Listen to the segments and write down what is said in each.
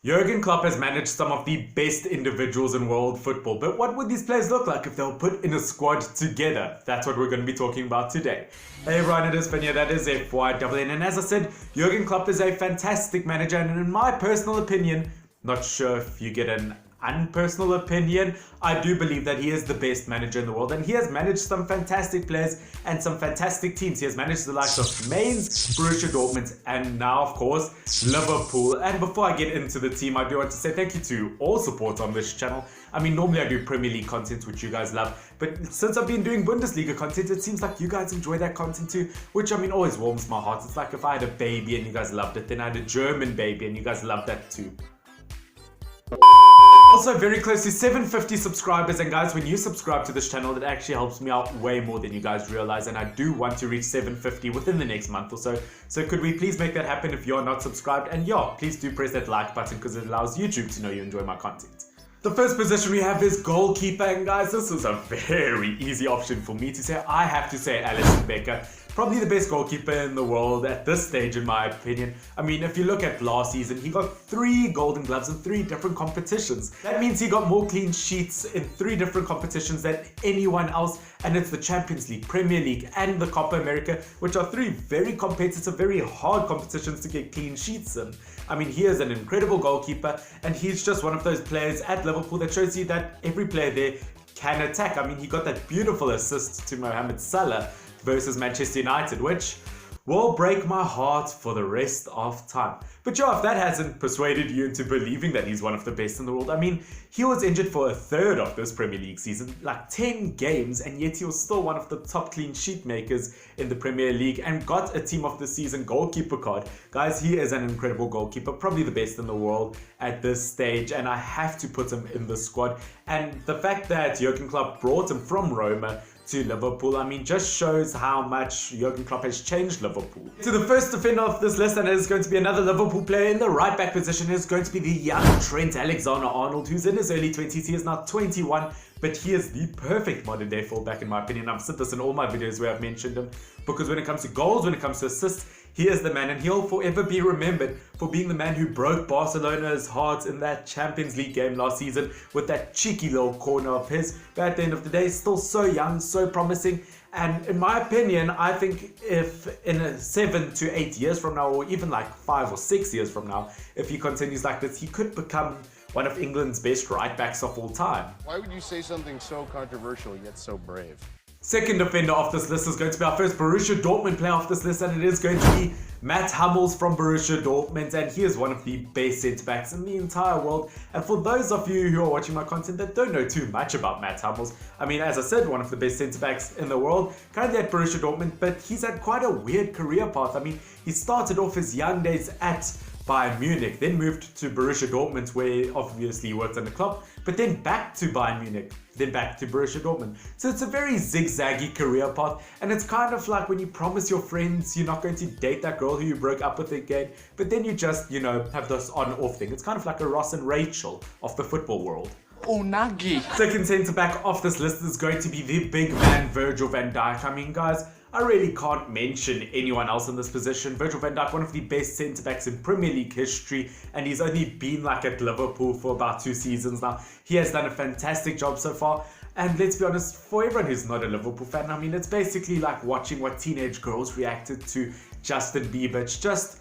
Jurgen Klopp has managed some of the best individuals in world football, but what would these players look like if they were put in a squad together? That's what we're going to be talking about today. Hey everyone, it is Finn here, that is FYWN, and as I said, Jurgen Klopp is a fantastic manager, and in my personal opinion, not sure if you get an unpersonal opinion, I do believe that he is the best manager in the world, and he has managed some fantastic players and some fantastic teams. He has managed the likes of Mainz, Borussia Dortmund, and now of course Liverpool. And before I get into the team, I do want to say thank you to all support on this channel. I mean, normally I do Premier League content, which you guys love, but since I've been doing Bundesliga content, it seems like you guys enjoy that content too, which I mean always warms my heart. It's like if I had a baby and you guys loved it, then I had a German baby and you guys loved that too. Also very close to 750 subscribers, and guys, when you subscribe to this channel, it actually helps me out way more than you guys realize, and I do want to reach 750 within the next month or so. So could we please make that happen if you're not subscribed? And yeah, please do press that like button because it allows YouTube to know you enjoy my content. The first position we have is goalkeeper, and guys, this is a very easy option for me to say. I have to say Alisson Becker. Probably the best goalkeeper in the world at this stage, in my opinion. I mean, if you look at last season, he got 3 Golden Gloves in 3 different competitions. That means he got more clean sheets in 3 different competitions than anyone else. And it's the Champions League, Premier League, and the Copa America, which are 3 very competitive, very hard competitions to get clean sheets in. I mean, he is an incredible goalkeeper, and he's just one of those players at Liverpool that shows you that every player there can attack. I mean, he got that beautiful assist to Mohamed Salah versus Manchester United, which will break my heart for the rest of time. But yeah, if that hasn't persuaded you into believing that he's one of the best in the world, I mean, he was injured for a third of this Premier League season, like 10 games, and yet he was still one of the top clean sheet makers in the Premier League and got a Team of the Season goalkeeper card. Guys, he is an incredible goalkeeper, probably the best in the world at this stage, and I have to put him in the squad. And the fact that Jurgen Klopp brought him from Roma to Liverpool, I mean, just shows how much Jurgen Klopp has changed Liverpool. To the first defender of this list, and it is going to be another Liverpool player in the right back position, is going to be the young Trent Alexander-Arnold, who's in his early 20s. He is now 21, but he is the perfect modern day fullback in my opinion. I've said this in all my videos where I've mentioned him, because when it comes to goals, when it comes to assists, he is the man, and he'll forever be remembered for being the man who broke Barcelona's heart in that Champions League game last season with that cheeky little corner of his. But at the end of the day, he's still so young, so promising. And in my opinion, I think if in 7 to 8 years from now, or even like 5 or 6 years from now, if he continues like this, he could become one of England's best right backs of all time. Why would you say something so controversial yet so brave? Second defender of this list is going to be our first Borussia Dortmund player off this list, and it is going to be Mats Hummels from Borussia Dortmund, and he is one of the best centre-backs in the entire world. And for those of you who are watching my content that don't know too much about Mats Hummels, I mean, as I said, one of the best centre-backs in the world, currently at Borussia Dortmund, but he's had quite a weird career path. I mean, he started off his young days at Bayern Munich, then moved to Borussia Dortmund, where obviously he worked under Klopp, but then back to Bayern Munich, then back to Borussia Dortmund. So it's a very zigzaggy career path, and it's kind of like when you promise your friends you're not going to date that girl who you broke up with again, but then you just, you know, have this on-off thing. It's kind of like a Ross and Rachel of the football world. Unagi. Second centre-back off this list is going to be the big man, Virgil van Dijk. I mean, guys, I really can't mention anyone else in this position. Virgil van Dijk, one of the best centre-backs in Premier League history, and he's only been like at Liverpool for about 2 seasons now. He has done a fantastic job so far. And let's be honest, for everyone who's not a Liverpool fan, I mean, it's basically like watching what teenage girls reacted to Justin Bieber. It's just,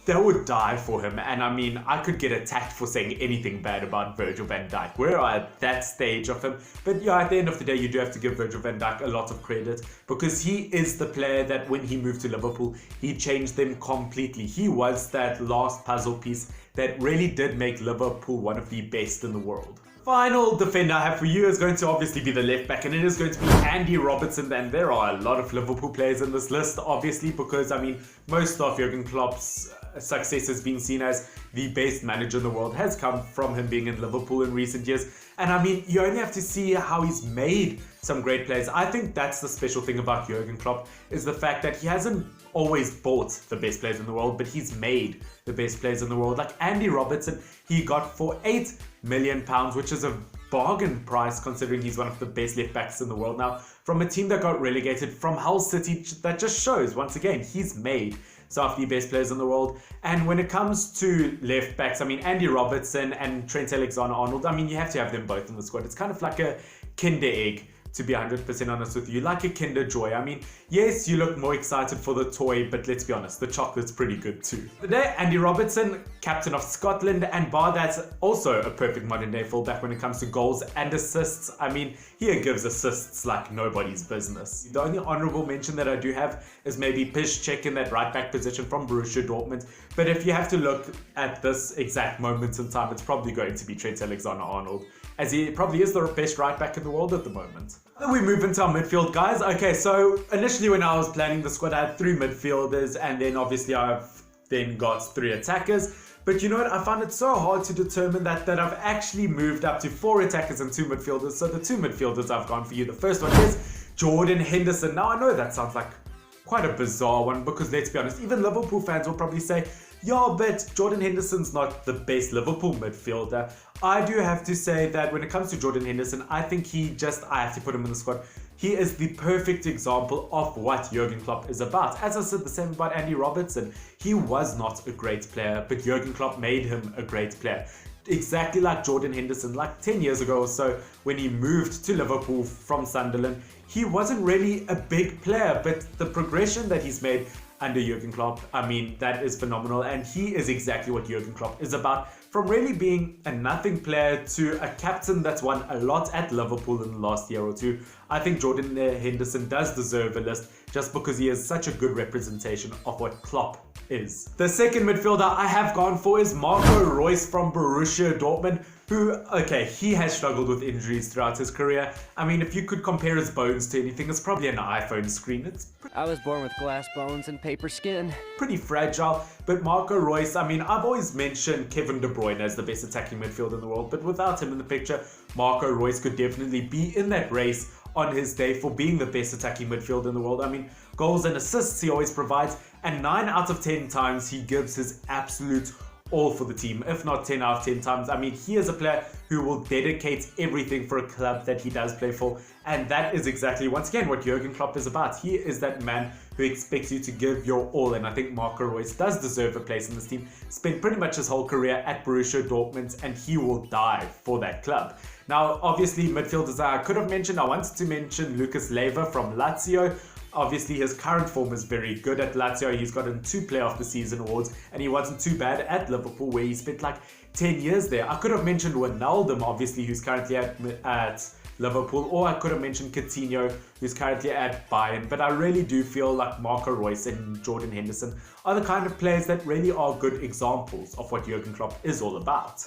they would die for him. And I mean, I could get attacked for saying anything bad about Virgil van Dijk. We're at that stage of him. But yeah, at the end of the day, you do have to give Virgil van Dijk a lot of credit, because he is the player that when he moved to Liverpool, he changed them completely. He was that last puzzle piece that really did make Liverpool one of the best in the world. Final defender I have for you is going to obviously be the left back, and it is going to be Andy Robertson. And there are a lot of Liverpool players in this list, obviously, because I mean, most of Jurgen Klopp's success has been seen as the best manager in the world has come from him being in Liverpool in recent years. And I mean, you only have to see how he's made some great players. I think that's the special thing about Jurgen Klopp, is the fact that he hasn't always bought the best players in the world, but he's made the best players in the world. Like Andy Robertson, he got for £8 million, which is a bargain price considering he's one of the best left backs in the world now, from a team that got relegated from Hull City. That just shows, once again, he's made some of the best players in the world. And when it comes to left backs, I mean, Andy Robertson and Trent Alexander-Arnold, I mean, you have to have them both in the squad. It's kind of like a Kinder egg, to be 100% honest with you, like a Kinder Joy. I mean, yes, you look more excited for the toy, but let's be honest, the chocolate's pretty good too. Today, Andy Robertson, captain of Scotland, and bar that's also a perfect modern day fullback when it comes to goals and assists. I mean, he gives assists like nobody's business. The only honorable mention that I do have is maybe Piszczek in that right back position from Borussia Dortmund. But if you have to look at this exact moment in time, it's probably going to be Trent Alexander-Arnold, as he probably is the best right back in the world at the moment. Then we move into our midfield, guys. Okay, so initially when I was planning the squad, I had 3 midfielders, and then obviously I've then got 3 attackers. But you know what? I found it so hard to determine that I've actually moved up to 4 attackers and 2 midfielders. So the 2 midfielders I've gone for you. The first one is Jordan Henderson. Now I know that sounds like quite a bizarre one, because let's be honest, even Liverpool fans will probably say, yeah, but Jordan Henderson's not the best Liverpool midfielder. I do have to say that when it comes to Jordan Henderson, I think I have to put him in the squad. He is the perfect example of what Jurgen Klopp is about. As I said, the same about Andy Robertson. He was not a great player, but Jurgen Klopp made him a great player. Exactly like Jordan Henderson, like 10 years ago or so, when he moved to Liverpool from Sunderland, he wasn't really a big player, but the progression that he's made under Jurgen Klopp, I mean, that is phenomenal, and he is exactly what Jurgen Klopp is about. From really being a nothing player to a captain that's won a lot at Liverpool in the last year or two, I think Jordan Henderson does deserve a list just because he is such a good representation of what Klopp is. The second midfielder I have gone for is Marco Reus from Borussia Dortmund, who, okay, he has struggled with injuries throughout his career. I mean, if you could compare his bones to anything, it's probably an iPhone screen. I was born with glass bones and paper skin. Pretty fragile, but Marco Reus, I mean, I've always mentioned Kevin De Bruyne as the best attacking midfielder in the world, but without him in the picture, Marco Reus could definitely be in that race on his day for being the best attacking midfielder in the world. I mean, goals and assists he always provides, and 9 out of 10 times he gives his absolute all for the team, if not 10 out of 10 times. I mean, he is a player who will dedicate everything for a club that he does play for, and that is exactly, once again, what Jurgen Klopp is about. He is that man who expects you to give your all, and I think Marco Reus does deserve a place in this team. Spent pretty much his whole career at Borussia Dortmund, and he will die for that club. Now, obviously, midfielders I could have mentioned. I wanted to mention Lucas Leiva from Lazio. Obviously, his current form is very good at Lazio. He's gotten 2 Player of the Season awards, and he wasn't too bad at Liverpool, where he spent like 10 years there. I could have mentioned Wijnaldum, obviously, who's currently at Liverpool, or I could have mentioned Coutinho, who's currently at Bayern. But I really do feel like Marco Reus and Jordan Henderson are the kind of players that really are good examples of what Jurgen Klopp is all about.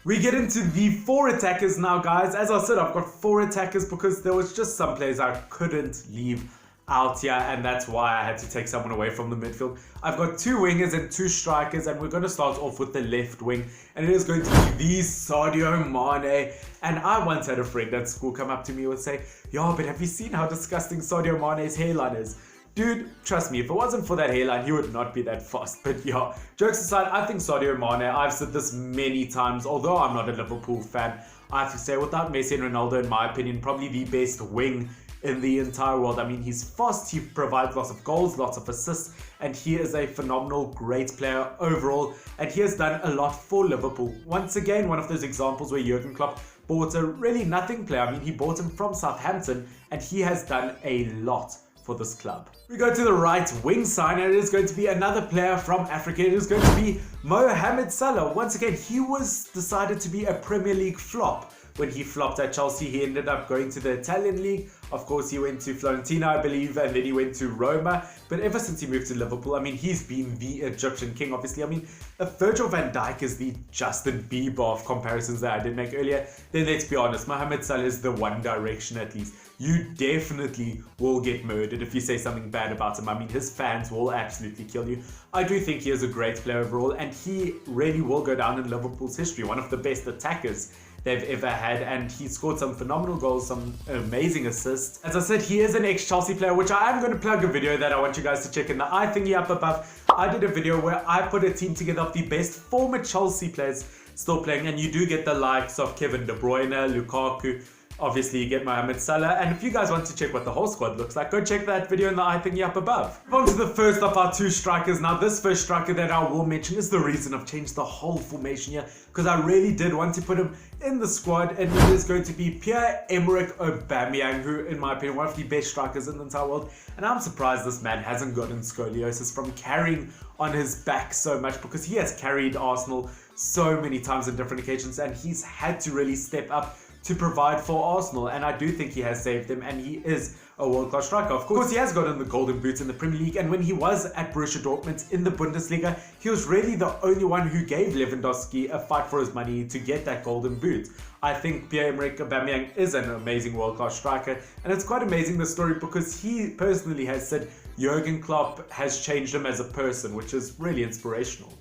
We get into the 4 attackers now, guys. As I said, I've got 4 attackers because there was just some players I couldn't leave out here, and that's why I had to take someone away from the midfield. I've got 2 wingers and 2 strikers, and we're going to start off with the left wing, and it is going to be the Sadio Mane. And I once had a friend at school come up to me and say, yo, but have you seen how disgusting Sadio Mane's hairline is? Dude, trust me, if it wasn't for that hairline, he would not be that fast. But yeah, jokes aside, I think Sadio Mane, I've said this many times, although I'm not a Liverpool fan, I have to say, without Messi and Ronaldo, in my opinion, probably the best wing in the entire world. I mean, he's fast, he provides lots of goals, lots of assists, and he is a phenomenal, great player overall, and he has done a lot for Liverpool. Once again, one of those examples where Jurgen Klopp bought a really nothing player. I mean, he bought him from Southampton, and he has done a lot for this club. We go to the right wing side, and it is going to be another player from Africa. It is going to be Mohamed Salah. Once again, he was decided to be a Premier League flop. When he flopped at Chelsea, he ended up going to the Italian league. Of course, he went to Fiorentina, I believe, and then he went to Roma. But ever since he moved to Liverpool, I mean, he's been the Egyptian king, obviously. I mean, if Virgil van Dijk is the Justin Bieber of comparisons that I did make earlier, then let's be honest, Mohamed Salah is the One Direction at least. You definitely will get murdered if you say something bad about him. I mean, his fans will absolutely kill you. I do think he is a great player overall, and he really will go down in Liverpool's history. One of the best attackers they've ever had, and he scored some phenomenal goals, some amazing assists. As I said, he is an ex-Chelsea player, which I am going to plug a video that I want you guys to check in the eye thingy up above. I did a video where I put a team together of the best former Chelsea players still playing, and you do get the likes of Kevin De Bruyne, Lukaku, Obviously, you get Mohamed Salah, and if you guys want to check what the whole squad looks like, go check that video in the eye thingy up above. On to the first of our two strikers. Now, this first striker that I will mention is the reason I've changed the whole formation here, because I really did want to put him in the squad, and it is going to be Pierre-Emerick Aubameyang, who, in my opinion, one of the best strikers in the entire world. And I'm surprised this man hasn't gotten scoliosis from carrying on his back so much, because he has carried Arsenal so many times on different occasions, and he's had to really step up to provide for Arsenal, and I do think he has saved them, and he is a world-class striker. Of course, he has gotten the golden boot in the Premier League, and when he was at Borussia Dortmund in the Bundesliga, he was really the only one who gave Lewandowski a fight for his money to get that golden boot. I think Pierre-Emerick Aubameyang is an amazing world-class striker, and it's quite amazing, the story, because he personally has said Jurgen Klopp has changed him as a person, which is really inspirational.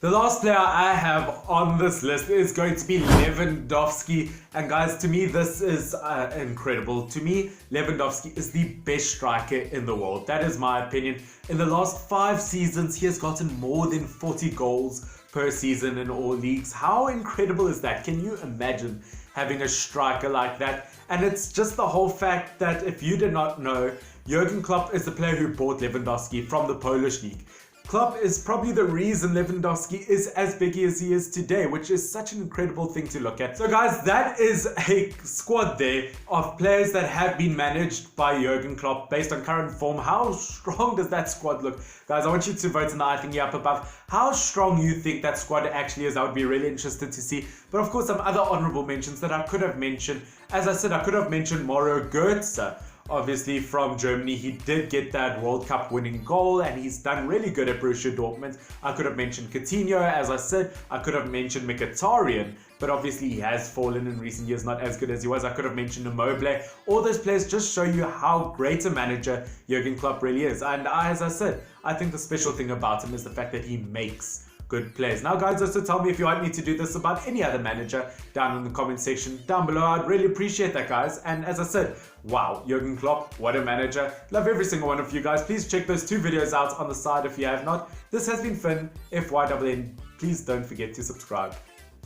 The last player I have on this list is going to be Lewandowski, and guys, to me this is incredible. To me, Lewandowski is the best striker in the world. That is my opinion. In the last 5 seasons, he has gotten more than 40 goals per season in all leagues. How incredible is that? Can you imagine having a striker like that? And it's just the whole fact that, if you did not know, Jurgen Klopp is the player who bought Lewandowski from the Polish league. Klopp is probably the reason Lewandowski is as big as he is today, which is such an incredible thing to look at. So guys, that is a squad there of players that have been managed by Jurgen Klopp based on current form. How strong does that squad look? Guys, I want you to vote in the eye thingy up above how strong you think that squad actually is. I would be really interested to see. But of course, some other honorable mentions that I could have mentioned. As I said, I could have mentioned Mario Götze. Obviously from Germany, he did get that World Cup winning goal, and he's done really good at Borussia Dortmund. I could have mentioned Coutinho, as I said. I could have mentioned Mkhitaryan, but obviously he has fallen in recent years, not as good as he was. I could have mentioned Immobile. All those players just show you how great a manager Jurgen Klopp really is. And as I said, I think the special thing about him is the fact that he makes good players. Now guys, also tell me if you want me to do this about any other manager down in the comment section down below. I'd really appreciate that, guys. And as I said, wow, Jurgen Klopp, what a manager. Love every single one of you guys. Please check those 2 videos out on the side if you have not. This has been Finn, FYNN. Please don't forget to subscribe.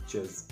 Cheers.